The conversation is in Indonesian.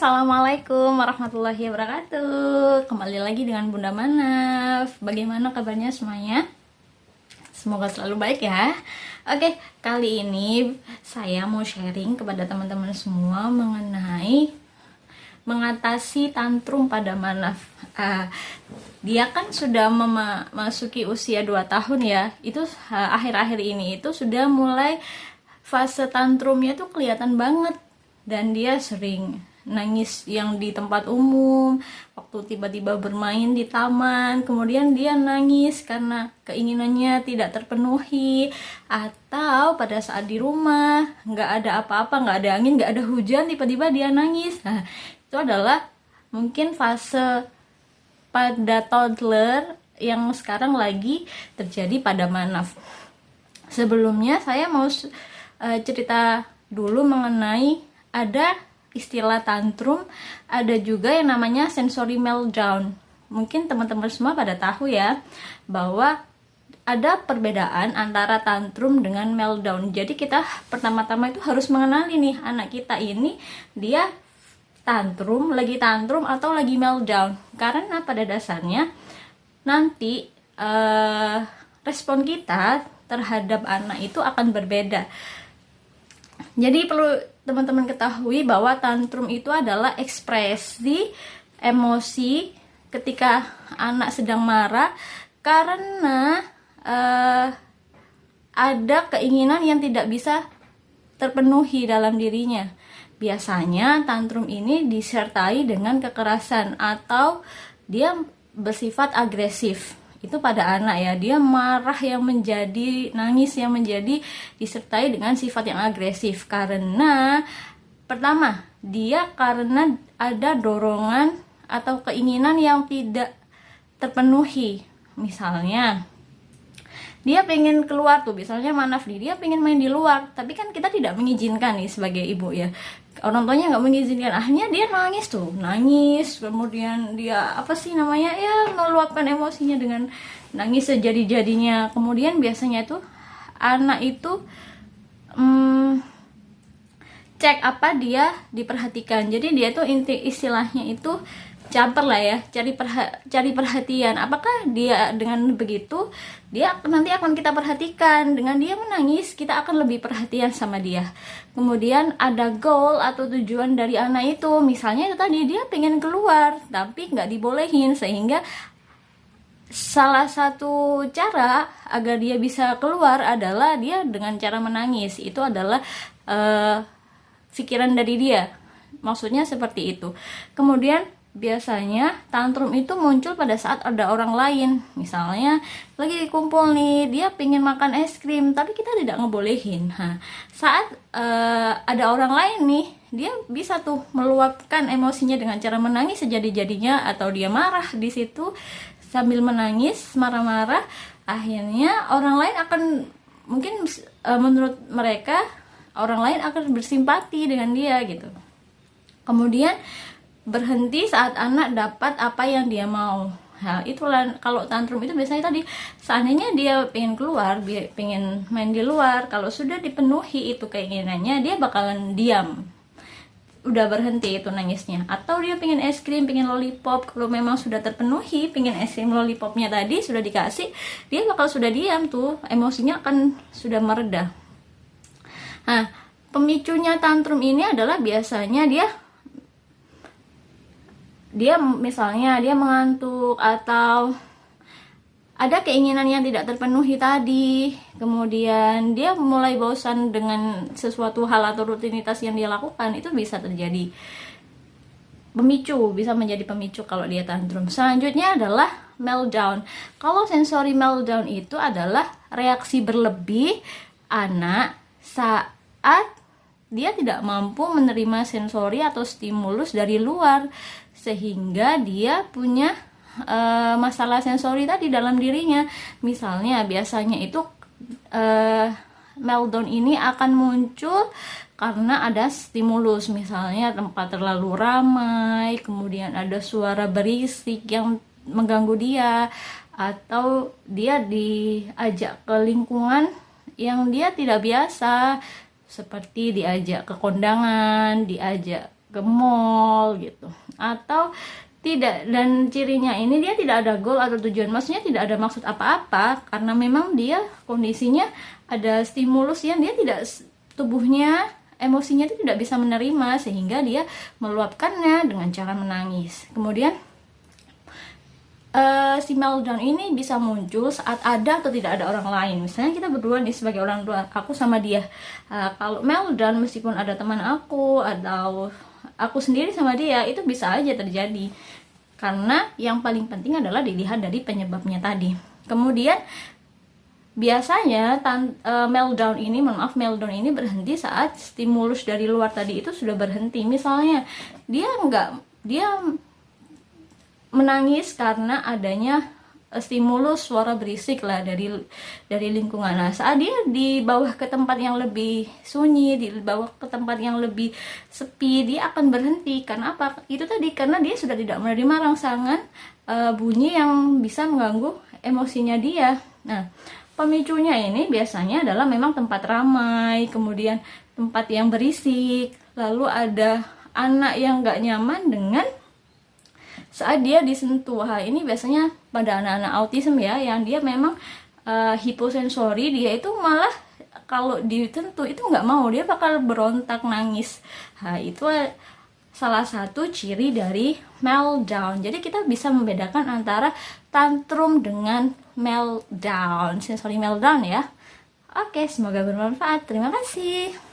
Assalamualaikum warahmatullahi wabarakatuh. Kembali lagi dengan Bunda Manaf. Bagaimana kabarnya semuanya? Semoga selalu baik ya. Oke, kali ini saya mau sharing kepada teman-teman semua mengenai mengatasi tantrum pada Manaf. Dia kan sudah memasuki usia 2 tahun ya. Itu akhir-akhir ini itu sudah mulai fase tantrumnya tuh kelihatan banget. Dan dia sering nangis yang di tempat umum, waktu tiba-tiba bermain di taman, kemudian dia nangis karena keinginannya tidak terpenuhi, atau pada saat di rumah nggak ada apa-apa, nggak ada angin, nggak ada hujan, tiba-tiba dia nangis. Nah, itu adalah mungkin fase pada toddler yang sekarang lagi terjadi pada Manaf. Sebelumnya saya mau cerita dulu mengenai ada istilah tantrum, ada juga yang namanya sensory meltdown. Mungkin teman-teman semua pada tahu ya bahwa ada perbedaan antara tantrum dengan meltdown. Jadi kita pertama-tama itu harus mengenali nih anak kita ini dia lagi tantrum atau lagi meltdown. Karena pada dasarnya nanti respon kita terhadap anak itu akan berbeda. Jadi perlu teman-teman ketahui bahwa tantrum itu adalah ekspresi emosi ketika anak sedang marah karena ada keinginan yang tidak bisa terpenuhi dalam dirinya. Biasanya tantrum ini disertai dengan kekerasan atau dia bersifat agresif. Itu pada anak ya, dia marah yang menjadi, nangis yang menjadi disertai dengan sifat yang agresif karena pertama, dia karena ada dorongan atau keinginan yang tidak terpenuhi. Misalnya dia pengen keluar tuh, misalnya Manaf nih, dia pengen main di luar, tapi kan kita tidak mengizinkan nih sebagai ibu ya, orang tuanya nggak mengizinkan. Akhirnya dia nangis, kemudian dia meluapkan emosinya dengan nangis sejadi-jadinya. Kemudian biasanya itu anak itu cek apa dia diperhatikan. Jadi dia tuh istilahnya itu caper lah ya, cari perhatian. Apakah dia dengan begitu dia nanti akan kita perhatikan, dengan dia menangis kita akan lebih perhatian sama dia. Kemudian ada goal atau tujuan dari anak itu, misalnya itu tadi dia pengen keluar tapi nggak dibolehin, sehingga salah satu cara agar dia bisa keluar adalah dia dengan cara menangis. Itu adalah pikiran dari dia, maksudnya seperti itu. Kemudian biasanya tantrum itu muncul pada saat ada orang lain, misalnya lagi kumpul nih, dia pengen makan es krim tapi kita tidak ngebolehin. Saat ada orang lain nih, dia bisa tuh meluapkan emosinya dengan cara menangis sejadi-jadinya, atau dia marah di situ sambil menangis marah-marah. Akhirnya orang lain akan mungkin menurut mereka orang lain akan bersimpati dengan dia gitu. Kemudian berhenti saat anak dapat apa yang dia mau. Nah, itulah kalau tantrum itu biasanya tadi seandainya dia pengen keluar, pengen main di luar, kalau sudah dipenuhi itu keinginannya, dia bakalan diam, udah berhenti itu nangisnya. Atau dia pengen es krim, pengen lollipop, kalau memang sudah terpenuhi pengen es krim lollipopnya tadi sudah dikasih, dia bakal sudah diam tuh, emosinya akan sudah mereda. Nah, pemicunya tantrum ini adalah biasanya dia misalnya dia mengantuk, atau ada keinginan yang tidak terpenuhi tadi, kemudian dia mulai bosan dengan sesuatu hal atau rutinitas yang dia lakukan. Itu bisa terjadi bisa menjadi pemicu kalau dia tantrum. Selanjutnya adalah meltdown. Kalau sensory meltdown itu adalah reaksi berlebih anak saat dia tidak mampu menerima sensori atau stimulus dari luar, sehingga dia punya masalah sensori tadi dalam dirinya. Misalnya biasanya itu meltdown ini akan muncul karena ada stimulus, misalnya tempat terlalu ramai, kemudian ada suara berisik yang mengganggu dia, atau dia diajak ke lingkungan yang dia tidak biasa, seperti diajak ke kondangan, diajak ke mall gitu, atau tidak. Dan cirinya ini dia tidak ada goal atau tujuan, maksudnya tidak ada maksud apa-apa, karena memang dia kondisinya ada stimulus yang dia tidak, tubuhnya, emosinya itu tidak bisa menerima, sehingga dia meluapkannya dengan cara menangis. Kemudian si meltdown ini bisa muncul saat ada atau tidak ada orang lain. Misalnya kita berdua nih sebagai orang tua, aku sama dia. Kalau meltdown meskipun ada teman aku atau aku sendiri sama dia, itu bisa aja terjadi. Karena yang paling penting adalah dilihat dari penyebabnya tadi. Kemudian biasanya meltdown ini berhenti saat stimulus dari luar tadi itu sudah berhenti. Misalnya dia menangis karena adanya stimulus suara berisik lah dari lingkungan. Nah, saat dia dibawa ke tempat yang lebih sunyi, dibawa ke tempat yang lebih sepi, dia akan berhenti. Karena apa? Itu tadi, karena dia sudah tidak menerima rangsangan bunyi yang bisa mengganggu emosinya dia. Nah, pemicunya ini biasanya adalah memang tempat ramai, kemudian tempat yang berisik, lalu ada anak yang nggak nyaman dengan saat dia disentuh. Ini biasanya pada anak-anak autism ya, yang dia memang hiposensori, dia itu malah kalau disentuh itu nggak mau, dia bakal berontak, nangis. Itu salah satu ciri dari meltdown. Jadi kita bisa membedakan antara tantrum dengan meltdown, sensory meltdown ya. Oke, semoga bermanfaat. Terima kasih.